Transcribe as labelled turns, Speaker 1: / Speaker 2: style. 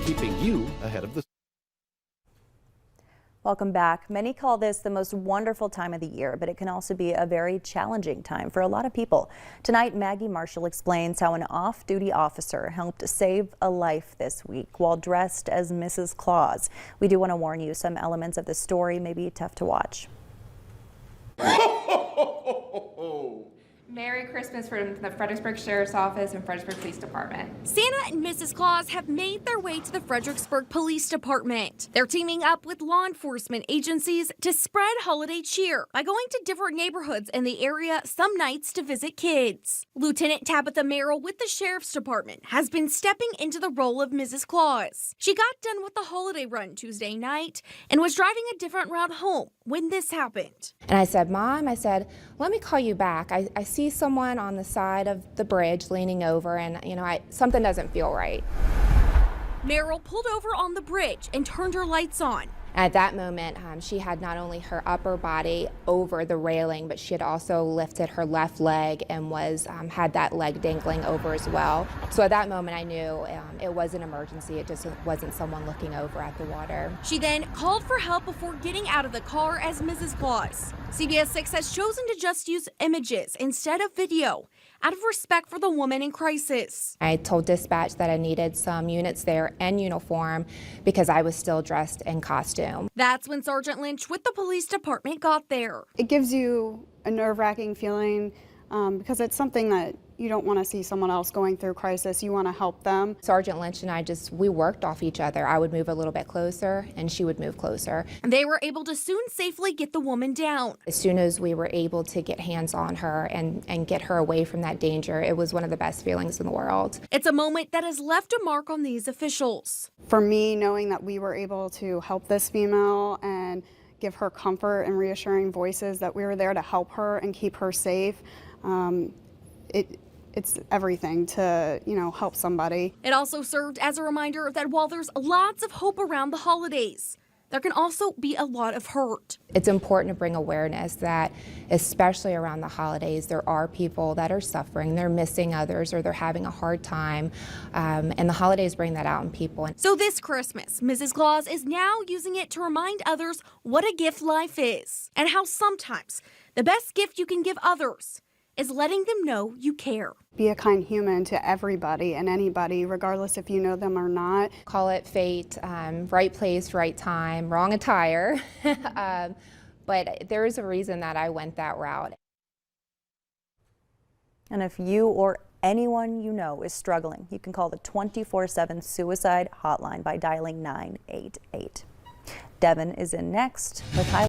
Speaker 1: keeping you ahead of the.
Speaker 2: Welcome back. Many call this the most wonderful time of the year, but it can also be a very challenging time for a lot of people. Tonight, Maggie Marshall explains how an off-duty officer helped save a life this week while dressed as Mrs. Claus. We do want to warn you, some elements of the story may be tough to watch.
Speaker 3: Merry Christmas from the Fredericksburg Sheriff's Office and Fredericksburg Police Department.
Speaker 4: Santa and Mrs. Claus have made their way to the Fredericksburg Police Department. They're teaming up with law enforcement agencies to spread holiday cheer by going to different neighborhoods in the area some nights to visit kids. Lieutenant Tabitha Merrill with the Sheriff's Department has been stepping into the role of Mrs. Claus. She got done with the holiday run Tuesday night and was driving a different route home when this happened.
Speaker 5: And I said, Mom, let me call you back. I see someone on the side of the bridge leaning over and, something doesn't feel right.
Speaker 4: Merrill pulled over on the bridge and turned her lights on.
Speaker 5: At that moment, she had not only her upper body over the railing, but she had also lifted her left leg and had that leg dangling over as well. So at that moment, I knew it was an emergency. It just wasn't someone looking over at the water.
Speaker 4: She then called for help before getting out of the car as Mrs. Claus. CBS 6 has chosen to just use images instead of video out of respect for the woman in crisis.
Speaker 5: I told dispatch that I needed some units there in uniform because I was still dressed in costume.
Speaker 4: That's when Sergeant Lynch with the police department got there.
Speaker 6: It gives you a nerve-wracking feeling because it's something that you don't want to see someone else going through crisis. You want to help them.
Speaker 5: Sergeant Lynch and I we worked off each other. I would move a little bit closer and she would move closer.
Speaker 4: And they were able to soon safely get the woman down.
Speaker 5: As soon as we were able to get hands on her and get her away from that danger, it was one of the best feelings in the world.
Speaker 4: It's a moment that has left a mark on these officials.
Speaker 6: For me, knowing that we were able to help this female and give her comfort and reassuring voices that we were there to help her and keep her safe, it's everything to, help somebody.
Speaker 4: It also served as a reminder that while there's lots of hope around the holidays, there can also be a lot of hurt.
Speaker 5: It's important to bring awareness that, especially around the holidays, there are people that are suffering, they're missing others, or they're having a hard time, and the holidays bring that out in people.
Speaker 4: So this Christmas, Mrs. Claus is now using it to remind others what a gift life is, and how sometimes the best gift you can give others is letting them know you care.
Speaker 6: Be a kind human to everybody and anybody, regardless if you know them or not.
Speaker 5: Call it fate, right place, right time, wrong attire. But there is a reason that I went that route.
Speaker 2: And if you or anyone you know is struggling, you can call the 24/7 suicide hotline by dialing 988. Devin is in next with highlights.